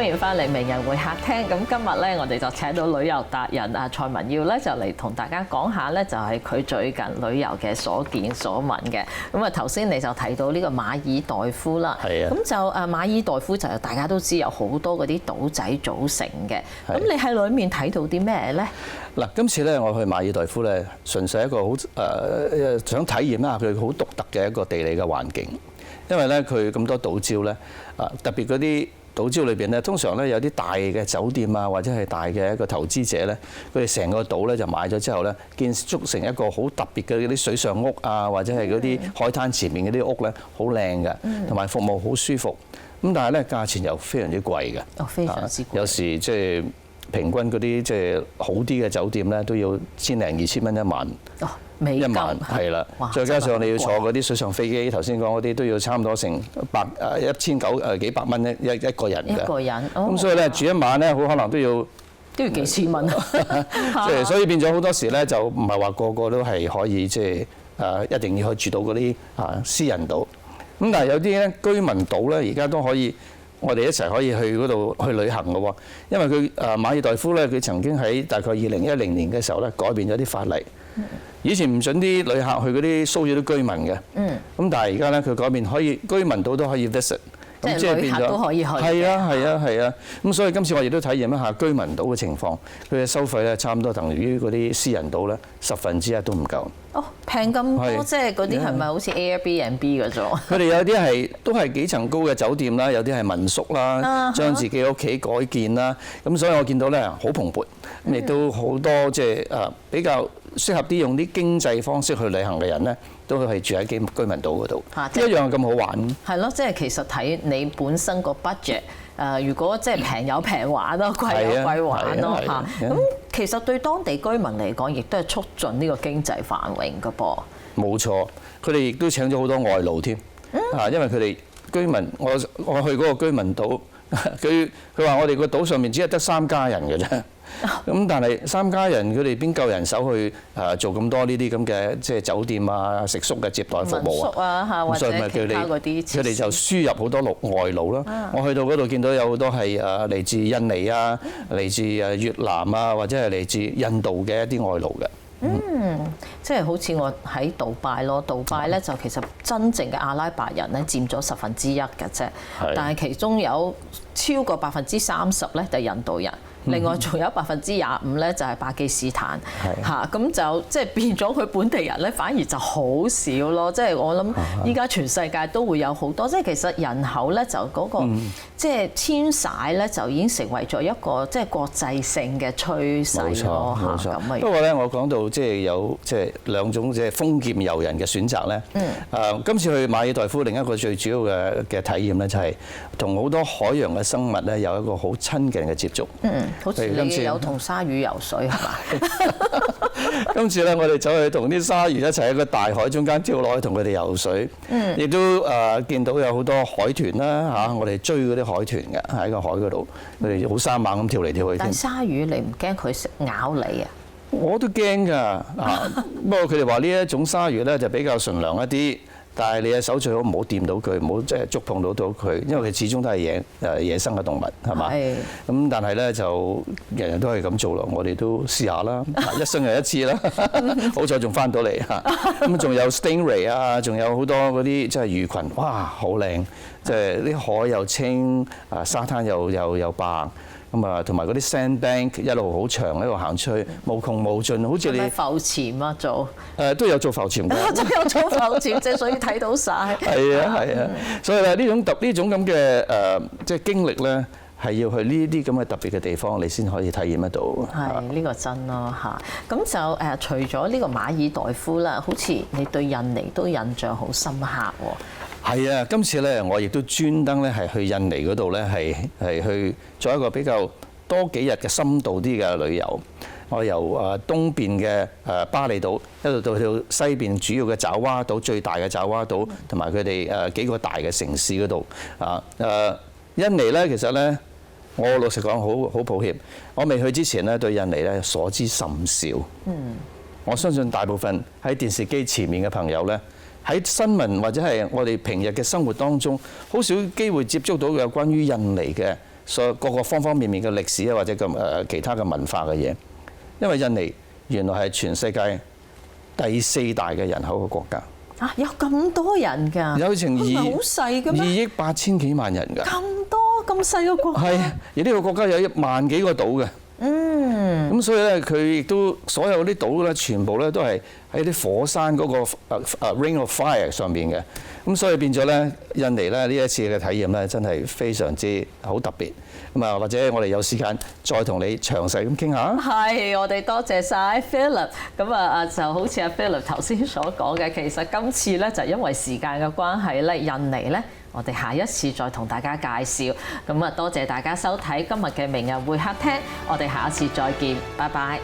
歡迎翻嚟名人會客廳。咁今日咧，我哋就請到旅遊達人蔡文耀咧，就嚟同大家講下咧，就係佢最近旅遊嘅所見所聞嘅。咁啊，頭先你就提到呢個馬爾代夫啦，係啊。咁就馬爾代夫就大家都知有好多嗰啲島仔組成嘅。咁你喺裡面睇到啲咩咧？嗱，今次咧我去馬爾代夫咧，純粹一個好想體驗一下佢好獨特嘅一個地理嘅環境，因為咧佢咁多島礁咧，特別嗰啲島礁裏邊咧，通常咧有啲大嘅酒店啊，或者係大嘅一個投資者咧，佢哋成個島咧就買咗之後咧，建築成一個好特別嘅嗰啲水上屋啊，或者係嗰啲海灘前面嗰啲屋咧，好靚嘅，同埋服務好舒服。咁但係咧價錢又非常之貴嘅，非常之貴。有時即係平均嗰啲即係好啲嘅酒店咧，都要1000零2000蚊一晚。美金1晚係啦，再加上你要坐嗰啲水上飛機，頭先講嗰啲都要差唔多成1900幾百蚊一個人嘅。一個人。咁所以咧住一晚咧，好可能都要幾千蚊。即係所以變咗好多時咧，就唔係話個個都係可以即係一定要去住到嗰啲私人島。咁但係有啲咧居民島咧，而家都可以。我哋一齊可以去嗰度去旅行嘅喎，因為佢馬爾代夫咧，佢曾經喺大概2010年嘅時候咧改變咗啲法例。以前唔準啲旅客去嗰啲騷擾啲居民嘅。咁但係而家咧佢改變可以居民島都可以 visit。咁即係旅客都可以去。係啊。咁所以今次我亦都體驗一下居民島嘅情況，佢嘅收費咧差唔多等於嗰啲私人島咧1/10都唔夠。平咁多，即係嗰啲係咪好似 Airbnb 嗰種？佢哋有啲都係幾層高嘅酒店啦，有啲係民宿啦，將自己屋企改建啦。咁所以我見到咧好蓬勃，亦都好多即係比較適合啲用啲經濟方式去旅行嘅人咧，都係住喺居民島嗰度，一樣咁好玩。係咯，即係其實睇你本身個 budget。如果即係平有平玩咯，貴有貴玩咯嚇。咁其實對當地居民嚟講，亦都係促進呢個經濟繁榮㗎噃。冇錯，佢哋亦都請咗好多外勞添。因為佢哋居民，我去嗰個居民島，佢話我哋個島上面只係得3家人嘅啫。咁但係3家人佢哋邊夠人手去做咁多呢啲咁嘅即係酒店啊、食宿嘅接待服務啊？民宿啊或者其他嗰啲，佢哋就輸入好多外勞啦。我去到嗰度見到有好多係嚟自印尼啊、嚟自越南啊，或者係嚟自印度嘅一啲外勞嘅。即係好似我喺杜拜咯，杜拜咧就其實真正嘅阿拉伯人咧佔咗1/10嘅啫，但係其中有超過30%咧就係印度人。另外仲有25%咧就係巴基斯坦嚇，咁就即係變咗佢本地人咧反而就好少咯。即係我諗依家全世界都會有好多，即係其實人口咧就嗰個即係遷徙咧就已經成為咗一個即係國際性嘅趨勢咯嚇。咁不過咧，我講到即係有即係2種即係豐儉由人嘅選擇咧。今次去馬爾代夫另一個最主要嘅體驗咧就係同好多海洋嘅生物咧有一個好親近嘅接觸。好似你有同鯊魚游水係嘛？今次咧，我哋走去同啲鯊魚一齊喺個大海中間跳落去同佢哋游水，亦都見到有好多海豚啦嚇，我哋追嗰啲海豚嘅喺個海嗰度，佢哋好生猛咁跳嚟跳去。但係鯊魚你唔驚佢咬你啊？我都驚㗎，不過佢哋話呢一種鯊魚咧就比較純良一啲。但係你嘅手最好唔好掂到佢，唔好即係觸碰到佢，因為佢始終都係野生嘅動物，係嘛？咁但係咧就人人都係咁做咯，我哋都試下啦，一生人一次啦，好彩仲翻到嚟嚇。咁仲有 stingray 啊，仲有好多嗰啲即係魚群，哇，好靚！即係啲海又清，沙灘又白。咁啊，同埋嗰啲 sandbank 一路好長，一路行出去，無窮無盡，好似你浮潛啊做？都有做浮潛嘅，真有做浮潛，即係所以睇到晒。係啊，所以咧呢種咁嘅即係經歷咧，係要去呢啲咁嘅特別嘅地方，你先可以體驗得到。係呢個真咯嚇。咁就除咗呢個馬爾代夫啦，好似你對印尼都印象好深刻喎。係啊，今次咧我亦都專登咧係去印尼嗰度咧係去做一個比較多幾日嘅深度啲嘅旅遊。我由東邊嘅巴厘島一路到西邊主要嘅爪哇島，最大嘅爪哇島，同埋佢哋幾個大嘅城市嗰度印尼咧其實咧，我老實講好抱歉，我未去之前咧對印尼咧所知甚少。我相信大部分喺電視機前面嘅朋友咧，喺新聞或者係我哋平日嘅生活當中，好少機會接觸到有關於印尼嘅所有各個方方面面嘅歷史啊，或者其他嘅文化嘅嘢。因為印尼原來係全世界第4大嘅人口嘅國家。啊！有咁多人㗎？有成佢唔係好細嘅咩2億8千幾萬人㗎。咁多咁細個國家？係，而呢個國家有1萬幾個島嘅。咁所以咧，佢亦都所有啲島咧，全部咧都係喺啲火山嗰個Ring of Fire 上邊嘅。咁所以變咗咧，印尼咧呢一次嘅體驗咧，真係非常之好特別。咁啊，或者我哋有時間再同你詳細咁傾下。係，我哋多謝晒 Philip。咁啊就好似阿 Philip 頭先所講嘅，其實今次咧就因為時間嘅關係咧，印尼咧，我哋下一次再同大家介紹。咁啊，多謝大家收睇今日嘅名人會客廳，我哋下一次再見，拜拜。